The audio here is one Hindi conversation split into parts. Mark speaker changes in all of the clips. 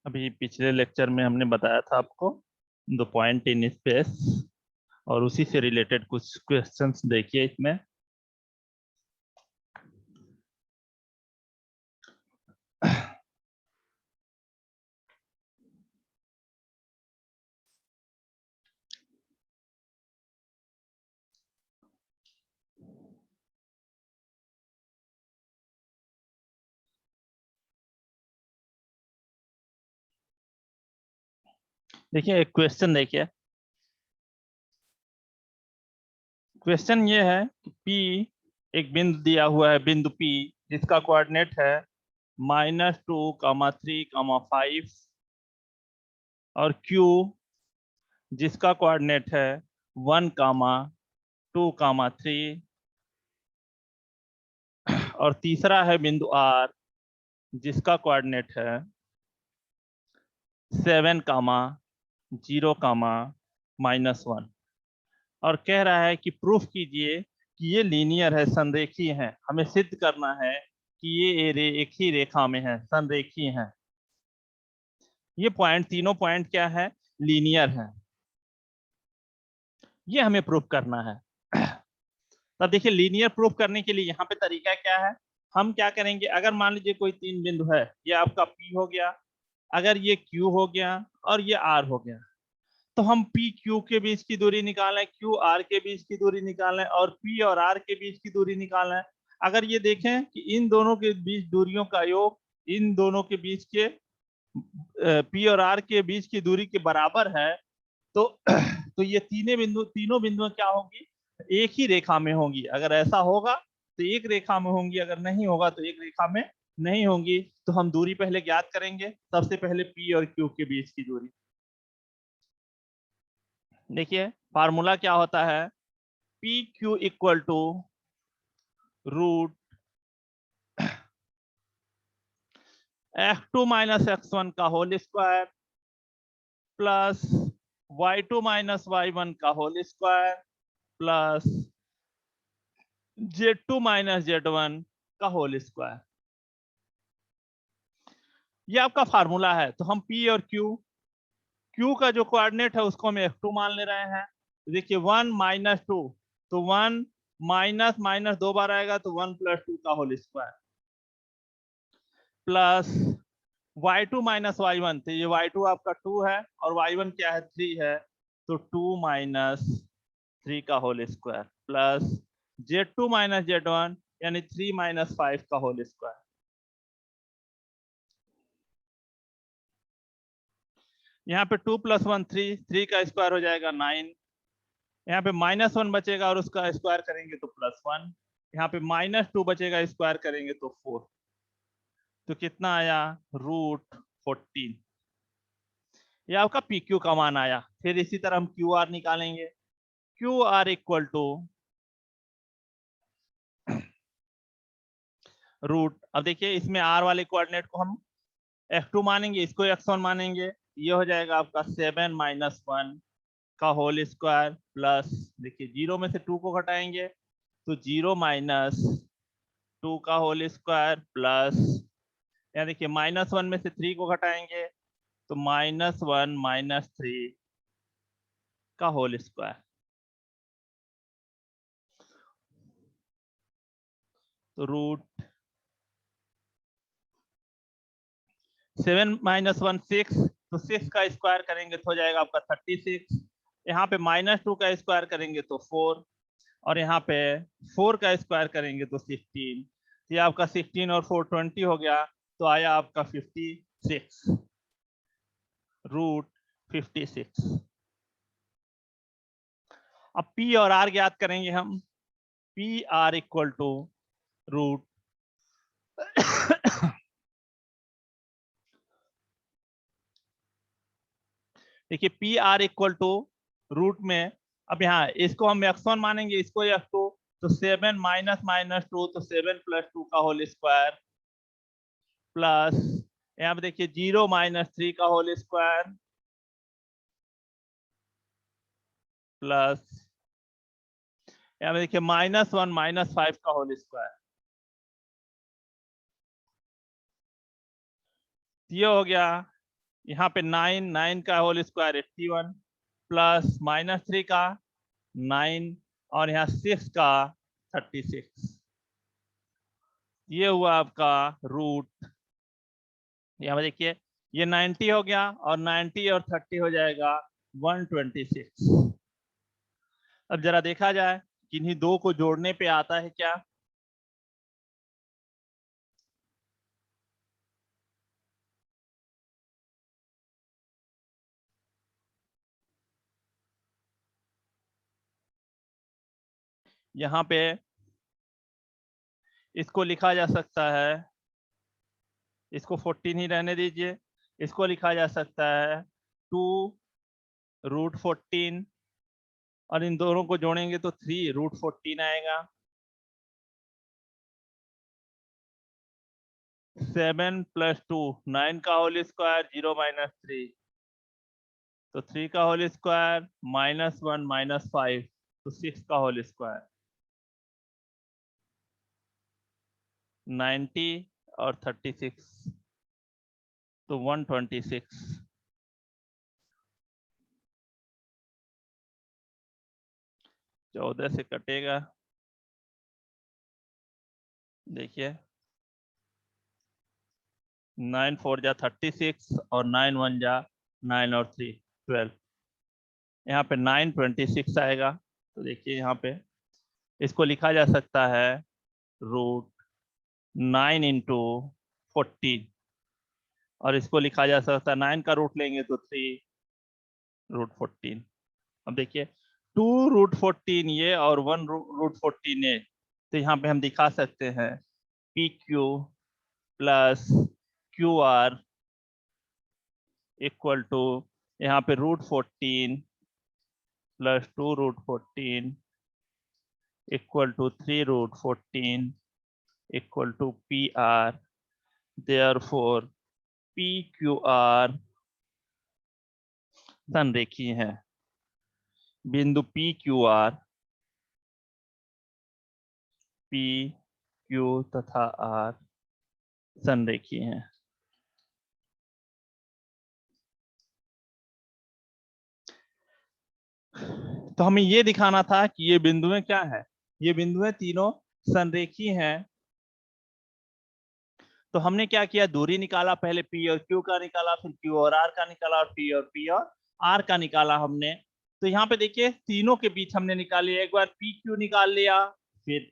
Speaker 1: अभी पिछले लेक्चर में हमने बताया था आपको द पॉइंट इन स्पेस, और उसी से रिलेटेड कुछ क्वेश्चंस देखिए इसमें। देखिए एक क्वेश्चन देखिए। क्वेश्चन ये है कि P एक बिंदु दिया हुआ है, बिंदु P जिसका कोऑर्डिनेट है -2, 3, 5 और Q जिसका कोऑर्डिनेट है 1, 2, 3 और तीसरा है बिंदु R जिसका कोऑर्डिनेट है 7, 0, -1 और कह रहा है कि प्रूफ कीजिए कि ये लीनियर है, संरेखीय है। हमें सिद्ध करना है कि ये एरे एक ही रेखा में है, संरेखीय है। ये पॉइंट, तीनों पॉइंट क्या है? लीनियर है। ये हमें प्रूफ करना है। तब देखिए लीनियर प्रूफ करने के लिए यहाँ पे तरीका क्या है। हम क्या करेंगे, अगर मान लीजिए कोई तीन बिंदु है, ये आपका P हो गया, अगर ये Q हो गया और ये R हो गया, तो हम P Q के बीच की दूरी निकालें, Q R के बीच की दूरी निकालें और P और R के बीच की दूरी निकालें। अगर ये देखें कि इन दोनों के बीच दूरियों का योग इन दोनों के बीच के P और R के बीच की दूरी के बराबर है, तो तो ये तीनों बिंदुएं क्या होंगी? एक ही रेखा में होंगी। अगर ऐसा होगा तो एक रेखा में होंगी, अगर नहीं होगा तो एक रेखा में नहीं होंगी। तो हम दूरी पहले ज्ञात करेंगे। सबसे पहले P और Q के बीच की दूरी। देखिए फार्मूला क्या होता है, P Q equal to root x2 - x1 का whole square plus y2 - y1 का whole square plus z2 - z1 का होल स्क्वायर। ये आपका फार्मूला है। तो हम P और Q का जो कोऑर्डिनेट है उसको हम f2 मान ले रहे हैं। देखिए 1 - 2, तो 1 माइनस माइनस दो बार आएगा तो 1 + 2 का whole square plus y2 - y1, तो ये y2 आपका 2 है और y1 क्या है? 3 है, तो 2 - 3 का whole square plus z2 - z1 यानी 3 - 5 का होल स्क्वायर। यहाँ पे 2 + 1 3, 3 का स्क्वायर हो जाएगा 9। यहाँ पे -1 बचेगा और उसका स्क्वायर करेंगे तो +1। यहाँ पे -2 बचेगा, स्क्वायर करेंगे तो 4। तो कितना आया? √14। ये आपका PQ का मान आया। फिर इसी तरह हम QR निकालेंगे। QR इक्वल टू रूट, अब देखिए इसमें R वाले कोऑर्डिनेट को हम f2 मानेंगे, इसको x1 मानेंगे। ये हो जाएगा आपका 7 - 1 का होल स्क्वायर प्लस, देखिए 0 में से 2 को घटाएंगे तो 0 - 2 का होल स्क्वायर प्लस, यहाँ देखिए -1 में से 3 को घटाएंगे तो -1 - 3 का होल स्क्वायर। तो रूट 7 - 1 6, तो 6 का स्क्वायर करेंगे तो हो जाएगा आपका 36। यहाँ पे -2 का स्क्वायर करेंगे तो 4 और यहाँ पे 4 का स्क्वायर करेंगे तो 16। ये आपका 16 और 4 20 हो गया, तो आया आपका 56, √56। अब P और R ज्ञात करेंगे हम। PR इक्वल टू रूट देखिए PR इक्वल टू रूट में, अब यहाँ इसको हम x1 मानेंगे, इसको x2, तो 7 - -2 तो 7 + 2 का होल स्क्वायर प्लस, यहाँ पे देखिए 0 - 3 का होल स्क्वायर प्लस, यहाँ पे देखिए -1 - 5 का होल स्क्वायर। ये हो गया यहाँ पे 9 का होल स्क्वायर 81 प्लस -3 का 9 और यहाँ 6 का 36। ये हुआ आपका रूट। यहाँ पे देखिए ये 90 हो गया और 90 और 30 हो जाएगा 126। अब जरा देखा जाए किन्हीं दो को जोड़ने पे आता है क्या। यहाँ पे इसको लिखा जा सकता है, इसको 14 ही रहने दीजिए, इसको लिखा जा सकता है 2√14 और इन दोनों को जोड़ेंगे तो 3√14 आएगा। 7 + 2 9 का होल स्क्वायर 0 - 3 तो 3 का होल स्क्वायर -1 - 5 तो 6 का होल स्क्वायर 90 और 36 तो 126। 14 से कटेगा, देखिए 9 4 जा 36 और 9 1 जा 9 और 3 12। यहाँ पे 926 आएगा। तो देखिए यहाँ पे इसको लिखा जा सकता है √9 × 14 और इसको लिखा जा सकता है 9 का रूट लेंगे तो 3√14। अब देखिए 2√14 ये और 1√14 ये, तो यहाँ पे हम दिखा सकते हैं PQ plus QR equal to यहाँ पे √14 plus 2√14 equal to 3√14 equal to PR। Therefore PQR संरेखीय है। बिंदु PQR PQ तथा R संरेखीय है। तो हमें ये दिखाना था कि ये बिंदुएं क्या है, ये बिंदुएं तीनों संरेखीय हैं। तो हमने क्या किया, दूरी निकाला, पहले P और Q का निकाला, फिर Q और R का निकाला और P और R का निकाला हमने। तो यहाँ पे देखिए तीनों के बीच हमने निकाली, एक बार PQ निकाल लिया, फिर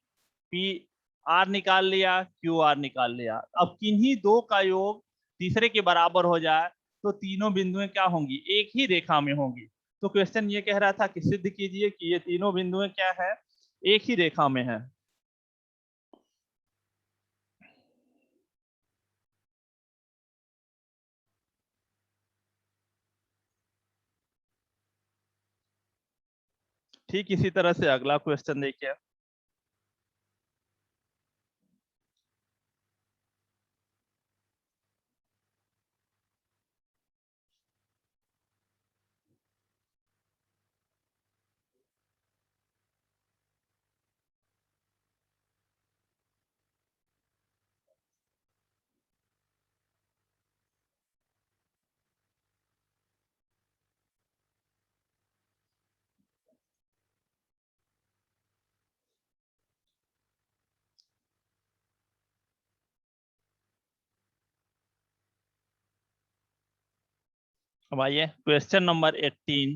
Speaker 1: PR निकाल लिया, QR निकाल लिया। अब किन्हीं दो का योग तीसरे के बराबर हो जाए तो तीनों बिंदुएं क्या होंगी, एक ही रेखा में होंगी। तो क्वेश्चन ये कह रहा था कि सिद्ध कीजिए कि ये तीनों बिंदुएं क्या है, एक ही रेखा में है। ठीक इसी तरह से अगला क्वेश्चन देखिए। अब आइए क्वेश्चन नंबर 18।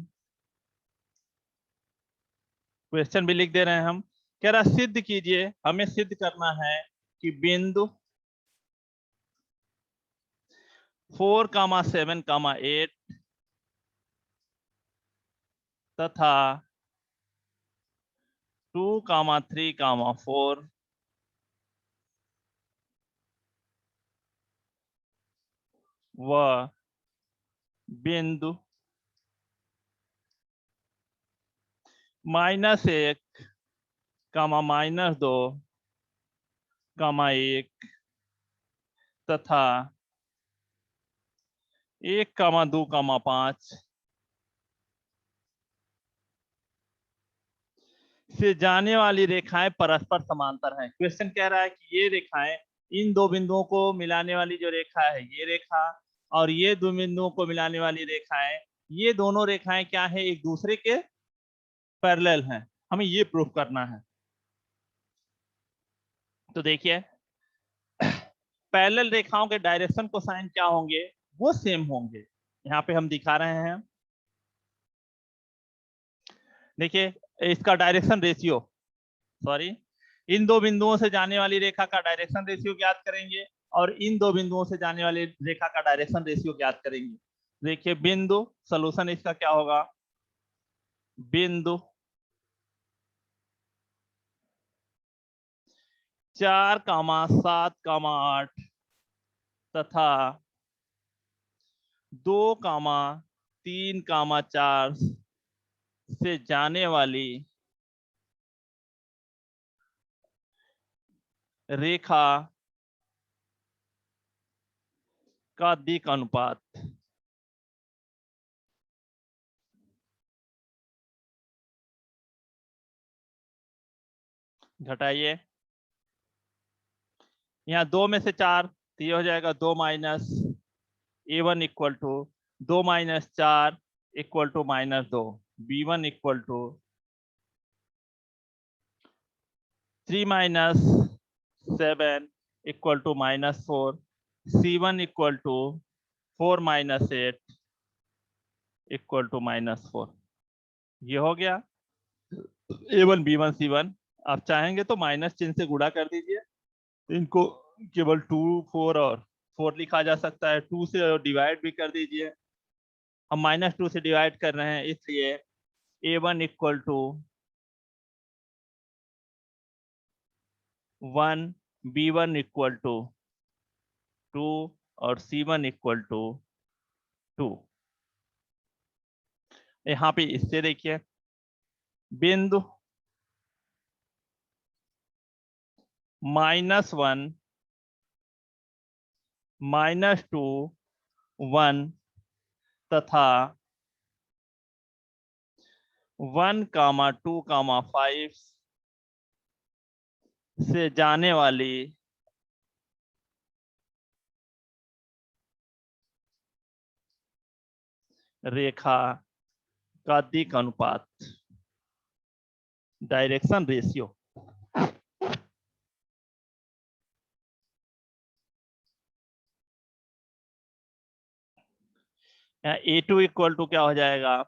Speaker 1: क्वेश्चन भी लिख दे रहे हैं हम। कह रहा सिद्ध कीजिए, हमें सिद्ध करना है कि बिंदु 4, 7, 8 तथा 2, 3, 4 व बिंदु -1, -2, 1 तथा 1, 2, 5 से जाने वाली रेखाएं परस्पर समांतर हैं। क्वेश्चन कह रहा है कि ये रेखाएं, इन दो बिंदुओं को मिलाने वाली जो रेखा है ये रेखा, और ये दो बिंदुओं को मिलाने वाली रेखाएं, ये दोनों रेखाएं क्या है, एक दूसरे के पैरेलल हैं। हमें ये प्रूफ करना है। तो देखिए पैरेलल रेखाओं के डायरेक्शन कोसाइन क्या होंगे, वो सेम होंगे। यहाँ पे हम दिखा रहे हैं। देखिए इसका डायरेक्शन रेशियो, सॉरी, इन दो बिंदुओं से जाने वाली रेखा का डायरेक्शन रेशियो ज्ञात करेंगे और इन दो बिंदुओं से जाने वाली रेखा का डायरेक्शन रेशियो ज्ञात करेंगे। देखिए बिंदु, सोल्यूशन इसका क्या होगा, बिंदु 4,7,8 तथा 2,3,4 से जाने वाली रेखा का दिक् अनुपात। घटाइए, यहाँ 2 में से 4 तो ये हो जाएगा 2 minus A1 equal to 2 minus 4 equal to -2, B1 equal to 3 minus 7 equal to -4, C1 equal to 4 minus 8 equal to -4। ये हो गया A1 B1 C1। आप चाहेंगे तो माइनस चिन्ह से गुणा कर दीजिए, इनको केवल 2 4 और 4 लिखा जा सकता है। 2 से डिवाइड भी कर दीजिए, हम -2 से डिवाइड कर रहे हैं, इसलिए A1 equal to 1, B1 equal to 2 और C1 इक्वल टू 2। यहाँ पे इससे देखिए बिंदु -1, -2, 1 तथा 1,2,5 से जाने वाली रेखा का दिक् अनुपात, direction ratio. A2 equal to क्या हो जाएगा,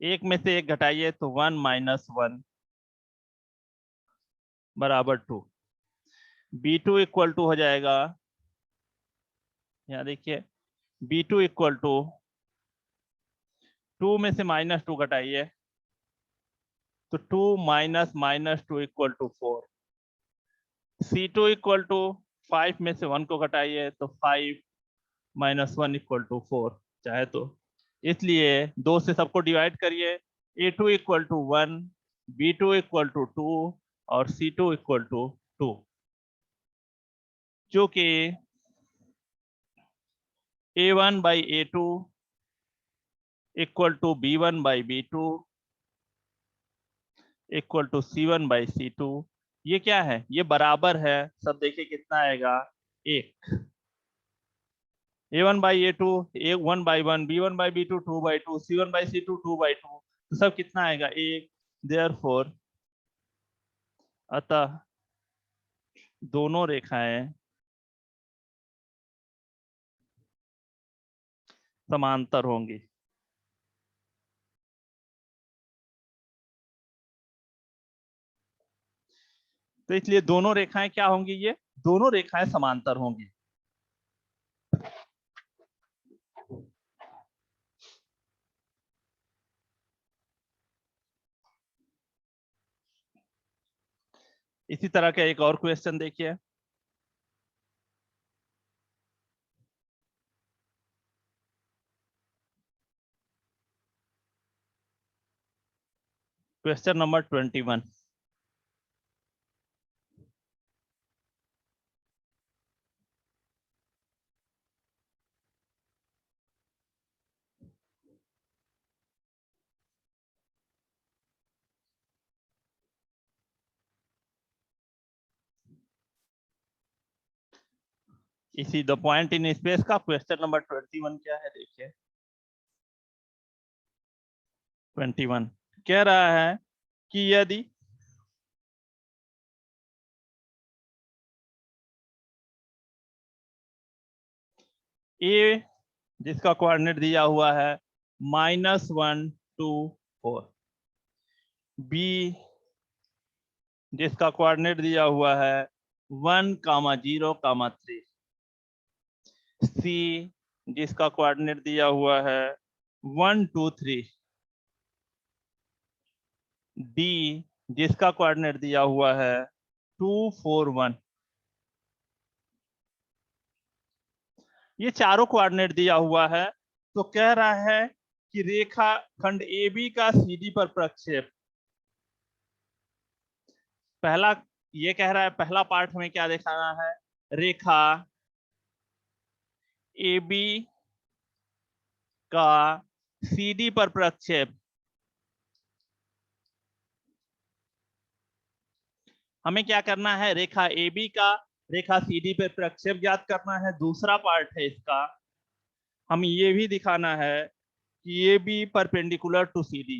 Speaker 1: एक में से एक घटाइए तो 1 माइनस 1 बराबर 2। B2 इक्वल टू हो जाएगा, यहाँ देखिए B2 इक्वल टू 2 में से -2 घटाइए तो 2 minus -2 equal to 4। C2 equal to 5 में से 1 को घटाइए तो 5 माइनस 1 इक्वल टू 4 चाहे तो, इसलिए 2 से सबको डिवाइड करिए। A2 equal to 1, B2 equal to 2 और C2 इक्वल टू 2, जो कि A1 by A2 equal to B1 by B2 equal to C1 by C2। ये क्या है, ये बराबर है, सब देखिए कितना आएगा, 1। A1 by A2 1 by 1, B1 by B2 2 by 2, C1 by C2 2 by 2, तो सब कितना आएगा, 1। देयरफॉर अतः दोनों रेखाएं समांतर होंगी। तो इसलिए दोनों रेखाएं क्या होंगी, ये दोनों रेखाएं समांतर होंगी। इसी तरह का एक और क्वेश्चन देखिए। Question number 21। इसी द पॉइंट इन स्पेस का क्वेश्चन नंबर 21 क्या है, देखिए 21 कह रहा है कि यदि ए जिसका कोऑर्डिनेट दिया हुआ है -1 2 4, बी जिसका कोऑर्डिनेट दिया हुआ है 1,0,3, सी जिसका कोऑर्डिनेट दिया हुआ है 1 2 3, डी जिसका कोऑर्डिनेट दिया हुआ है 2 4 1। ये चारों कोऑर्डिनेट दिया हुआ है। तो कह रहा है कि रेखा खंड AB का CD पर प्रक्षेप, पहला ये कह रहा है, पहला पार्ट हमें क्या दिखाना है, रेखा AB का CD पर प्रक्षेप। हमें क्या करना है, रेखा AB का रेखा CD पे प्रक्षेप ज्ञात करना है। दूसरा पार्ट है इसका, हम ये भी दिखाना है कि AB perpendicular to CD,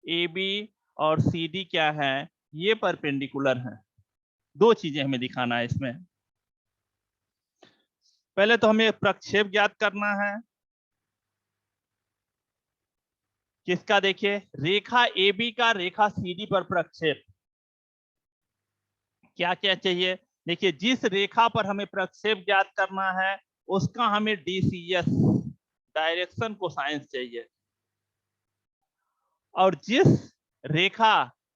Speaker 1: AB और CD क्या है, ये परपेंडिकुलर हैं। दो चीजें हमें दिखाना है इसमें। पहले तो हमें प्रक्षेप ज्ञात करना है किसका, देखिए रेखा AB का रेखा CD पर प्रक्षेप। क्या क्या चाहिए, देखिए जिस रेखा पर हमें प्रक्षेप ज्ञात करना है उसका हमें DCS डायरेक्शन कोसाइंस चाहिए, और जिस रेखा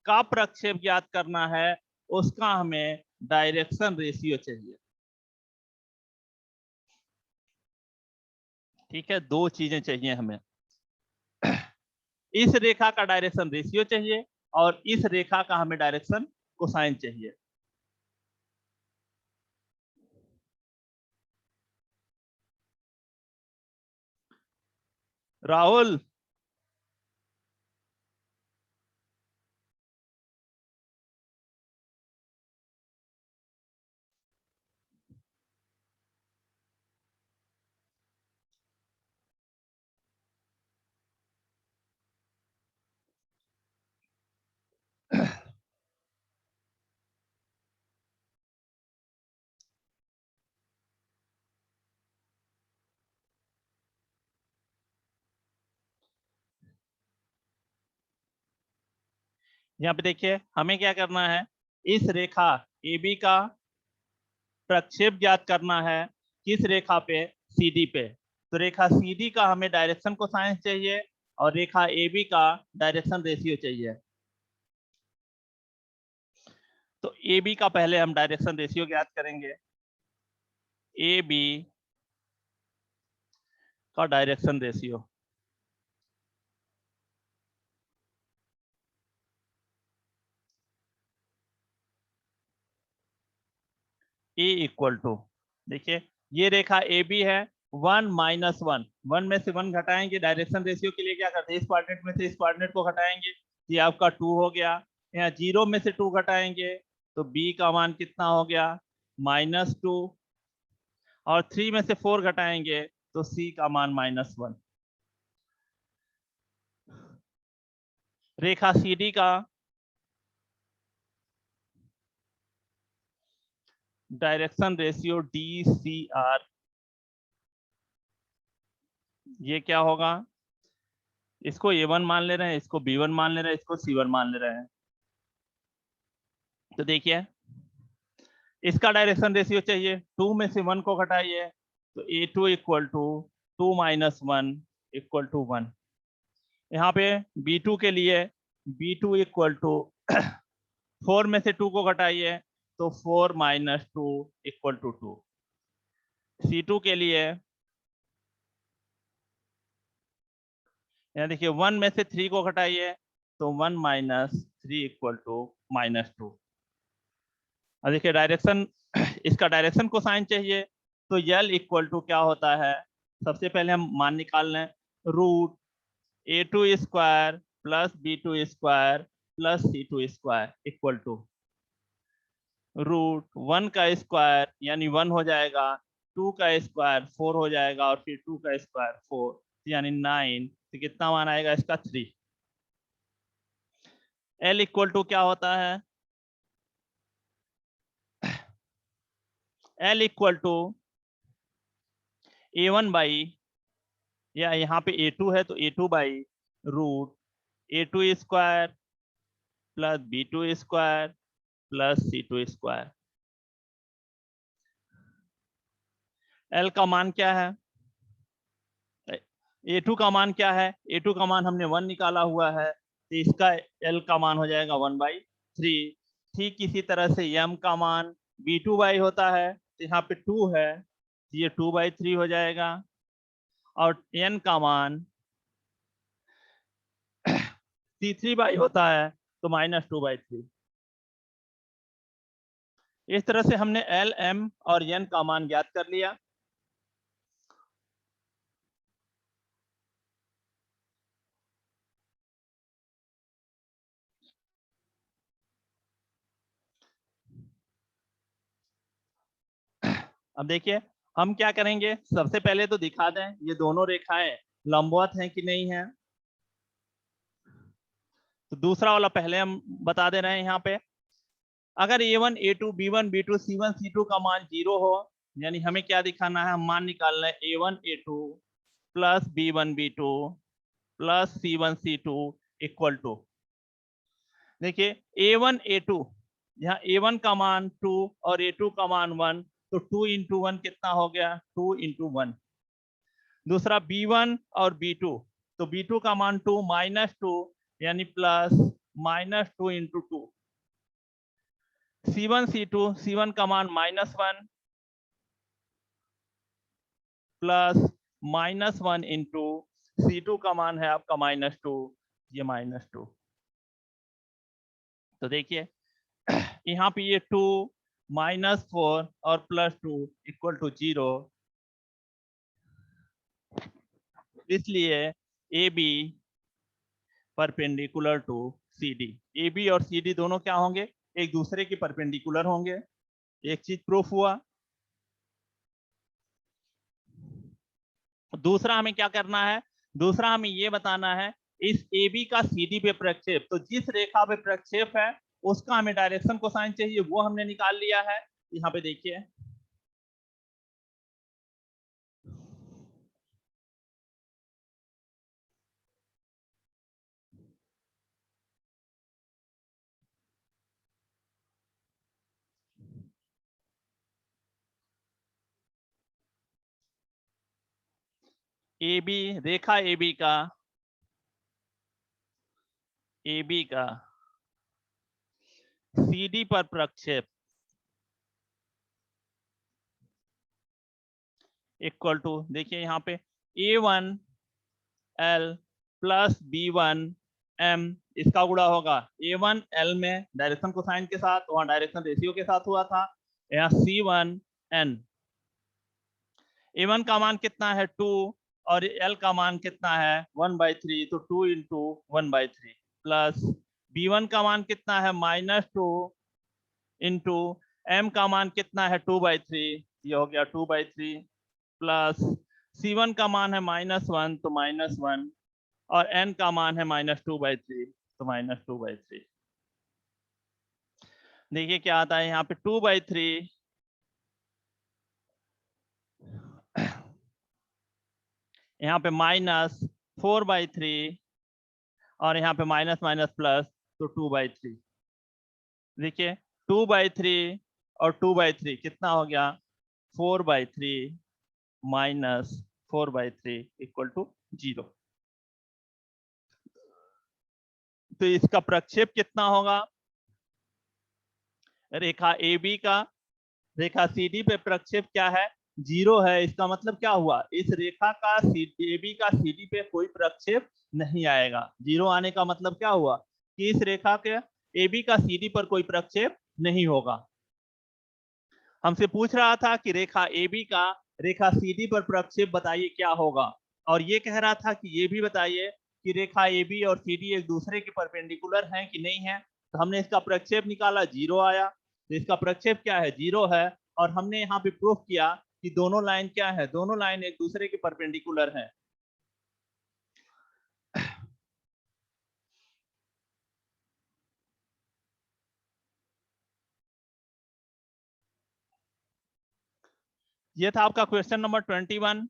Speaker 1: का प्रक्षेप ज्ञात करना है उसका हमें डायरेक्शन रेशियो चाहिए। ठीक है, दो चीजें चाहिए हमें, इस रेखा का डायरेक्शन रेशियो चाहिए और इस रेखा का हमें डायरेक्शन कोसाइन चाहिए। राहुल, यहाँ पे देखिए हमें क्या करना है, इस रेखा AB का प्रक्षेप ज्ञात करना है किस रेखा पे, CD पे। तो रेखा CD का हमें डायरेक्शन कोसाइन चाहिए और रेखा AB का डायरेक्शन रेशियो चाहिए। तो AB का पहले हम डायरेक्शन रेशियो ज्ञात करेंगे, AB का direction ratio A equal to, देखिए ये रेखा AB है 1 - 1 में से 1 घटाएंगे, डायरेक्शन रेशियो के लिए क्या करते हैं, इस कोऑर्डिनेट में से इस कोऑर्डिनेट को घटाएंगे, ये आपका 2 हो गया। यहाँ 0 में से 2 घटाएंगे तो B का मान कितना हो गया, -2, और 3 में से 4 घटाएंगे तो C का मान -1। रेखा CD का डायरेक्शन रेशियो DCR, ये क्या होगा, इसको A1 मान ले रहे हैं, इसको B1 मान ले रहे हैं, इसको C1 मान ले रहे हैं। तो देखिए इसका डायरेक्शन रेशियो चाहिए, 2 में से 1 को घटाइए तो A2 equal to 2 - 1 equal to 1। यहाँ पे B2 के लिए B2 इक्वल टू 4 में से 2 को घटाइए तो 4 - 2 इक्वल टू 2। C2 के लिए यहाँ देखिए 1 में से 3 को घटाइए तो 1 - 3 इक्वल टू -2। और देखिए डायरेक्शन, इसका डायरेक्शन कोसाइन चाहिए तो L इक्वल टू क्या होता है, सबसे पहले हम मान निकाल लें, root A2 square plus B2 square plus C2 square equal to root 1 का स्क्वायर यानी 1 हो जाएगा, 2 का स्क्वायर 4 हो जाएगा और फिर 2 का स्क्वायर 4 यानी 9। तो कितना मान आएगा इसका 3। L इक्वल टू क्या होता है? L equal to A1 by, या यहाँ पे A2 है तो A2 by root A2 square plus B2 square plus C2 square. L का मान क्या है? A2 का मान क्या है? A2 का मान हमने 1 निकाला हुआ है, तो इसका L का मान हो जाएगा 1/3। ठीक इसी तरह से M का मान B2 बाई होता है, तो यहाँ पे 2 है, तो ये 2/3 हो जाएगा। और N का मान C3 बाई होता है, तो -2/3। इस तरह से हमने L, M और N का मान ज्ञात कर लिया। अब देखिए हम क्या करेंगे, सबसे पहले तो दिखा दें ये दोनों रेखाएं लंबवत हैं कि नहीं है। तो दूसरा वाला पहले हम बता दे रहे हैं यहाँ पे। अगर A1, A2, B1, B2, C1, C2 का मान 0 हो, यानी हमें क्या दिखाना है, हम मान निकालना है A1, A2 plus B1, B2 plus C1, C2 equal to, देखिए A1, A2, यहाँ A1 का मान 2 और A2 का मान 1, तो 2 इंटू 1 कितना हो गया, 2 इंटू 1। दूसरा B1 और B2, तो B2 का मान 2 -2 यानी plus -2 into 2। C1, C2, C1 का मान -1 प्लस -1 इंटू C2 का मान है आपका -2, ये -2। तो देखिए यहाँ पे ये 2 -4 और +2 इक्वल टू 0, इसलिए AB perpendicular to CD। AB और CD दोनों क्या होंगे, एक दूसरे के परपेंडिकुलर होंगे। एक चीज प्रूफ हुआ। दूसरा हमें क्या करना है, दूसरा हमें ये बताना है इस AB का CD पे प्रक्षेप, तो जिस रेखा पे प्रक्षेप है उसका हमें डायरेक्शन कोसाइन चाहिए, वो हमने निकाल लिया है। यहाँ पे देखिए AB, रेखा AB का CD पर प्रक्षेप इक्वल टू, देखिए यहाँ पे A1 L plus B1 M, इसका गुणा होगा A1 L में डायरेक्शन कोसाइन के साथ, वहां डायरेक्शन रेशियो के साथ हुआ था। यहाँ C1 N, A1 का मान कितना है 2 और L का मान कितना है 1/3, तो 2 इंटू 1/3 प्लस B1 का मान कितना है -2 इंटू M का मान कितना है 2/3, ये हो गया 2/3 प्लस C1 का मान है -1 तो -1 और N का मान है -2/3 तो -2/3। देखिए क्या आता है यहाँ पे 2/3, यहाँ पे -4/3 और यहाँ पे माइनस माइनस प्लस, तो 2/3। देखिए 2/3 और 2/3 कितना हो गया, 4/3 माइनस 4/3 इक्वल टू 0। तो इसका प्रक्षेप कितना होगा, रेखा AB का रेखा CD पे प्रक्षेप क्या है, 0 है। इसका मतलब क्या हुआ, इस रेखा का AB का CD पे कोई प्रक्षेप नहीं आएगा। 0 आने का मतलब क्या हुआ कि इस रेखा के AB का CD पर कोई प्रक्षेप नहीं होगा। हमसे पूछ रहा था कि रेखा AB का रेखा CD पर प्रक्षेप बताइए क्या होगा, और ये कह रहा था कि ये भी बताइए कि रेखा AB और CD एक दूसरे के परपेंडिकुलर हैं कि नहीं है। तो हमने इसका प्रक्षेप निकाला, 0 आया। तो इसका प्रक्षेप क्या है, 0 है। और हमने यहाँ पे प्रूफ किया कि दोनों लाइन क्या है, दोनों लाइन एक दूसरे के परपेंडिकुलर है। ये था आपका क्वेश्चन नंबर 21,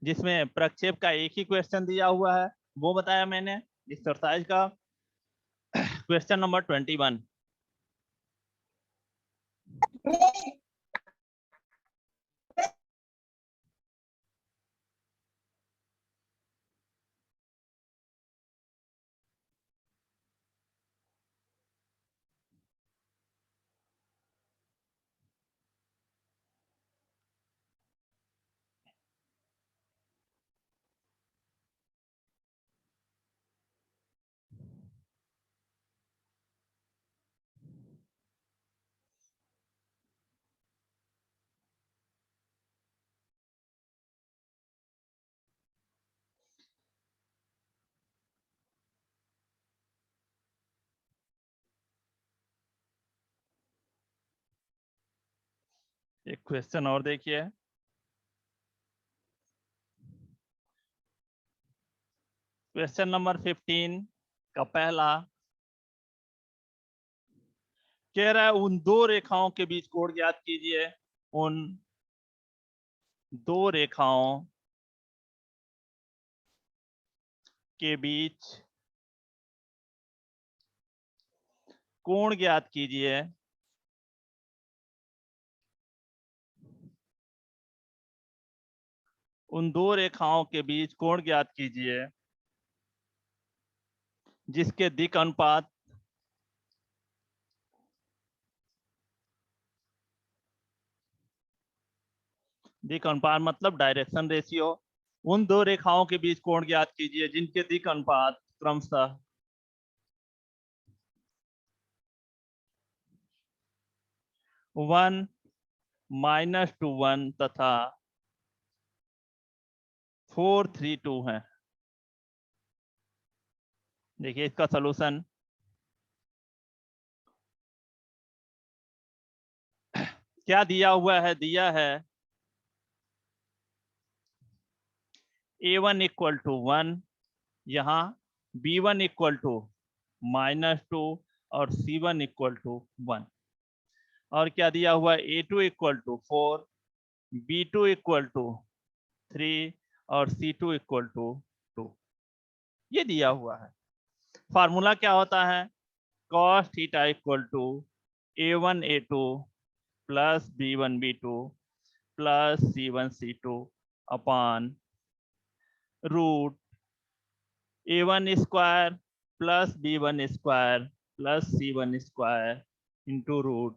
Speaker 1: जिसमें प्रक्षेप का एक ही क्वेश्चन दिया हुआ है, वो बताया मैंने एक्सरसाइज का क्वेश्चन नंबर 21। एक क्वेश्चन और देखिए, क्वेश्चन नंबर 15 का पहला कह रहा है उन दो रेखाओं के बीच कोण ज्ञात कीजिए। उन दो रेखाओं के बीच कोण ज्ञात कीजिए। उन दो रेखाओं के बीच कोण ज्ञात कीजिए जिसके दिक् अनुपात मतलब डायरेक्शन रेशियो। उन दो रेखाओं के बीच कोण ज्ञात कीजिए जिनके दिक् अनुपात क्रमशः 1 -2 1 तथा 4 3 2 है। देखिए इसका सलूशन, क्या दिया हुआ है, दिया है A1 = 1, यहाँ B1 = -2 और C1 = 1। और क्या दिया हुआ है, A2 = 4, B2 = 3 और C2 = 2। ये दिया हुआ है। फार्मूला क्या होता है, cos theta = A1 A2 plus B1 B2 plus C1 C2 upon root A1 square plus B1 square plus C1 square into root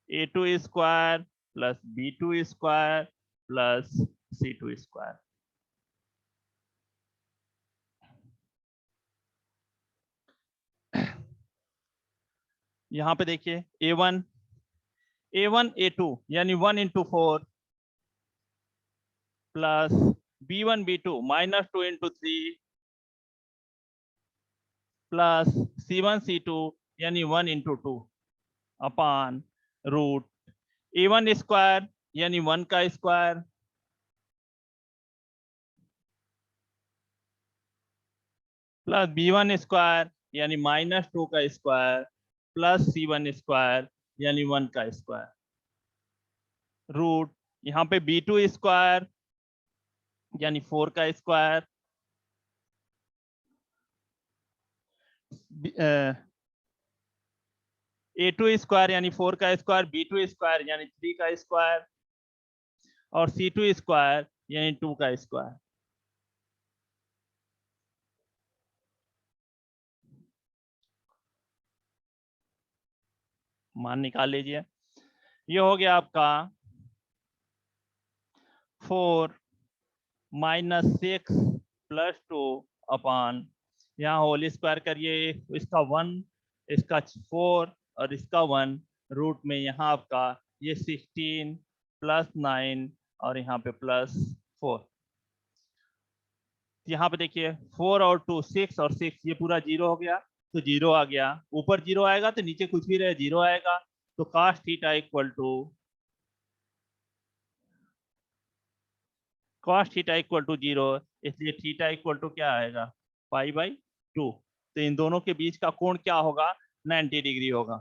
Speaker 1: A2 square plus B2 square plus C2 square. यहाँ पे देखिए A1 A2 यानी 1 × 4 plus B1 B2 -2 × 3 plus C1 C2 यानी 1 × 2 अपॉन रूट A1 स्क्वायर यानी 1 का स्क्वायर प्लस B1 स्क्वायर यानी -2 का स्क्वायर प्लस C1 स्क्वायर यानी 1 का स्क्वायर रूट यहाँ पे B2 स्क्वायर यानी 4 का स्क्वायर A2 स्क्वायर यानी 4 का स्क्वायर, B2 स्क्वायर यानी 3 का स्क्वायर और C2 स्क्वायर यानी 2 का स्क्वायर। मान निकाल लीजिए। ये हो गया आपका 4 - 6 + 2 अपॉन यहाँ होल स्क्वायर करिए, इसका 1 इसका 4 और इसका 1 रूट में यहाँ आपका ये 16 + 9 और यहाँ पे +4। यहाँ पे देखिए 4 और 2 6 और 6 ये पूरा 0 हो गया। तो 0 आ गया, ऊपर 0 आएगा तो नीचे कुछ भी रहे 0 आएगा। तो cos theta equal to cos theta equal to 0, इसलिए थीटा इक्वल टू क्या आएगा, पाई बाई 2। तो इन दोनों के बीच का कोण क्या होगा, 90 डिग्री होगा।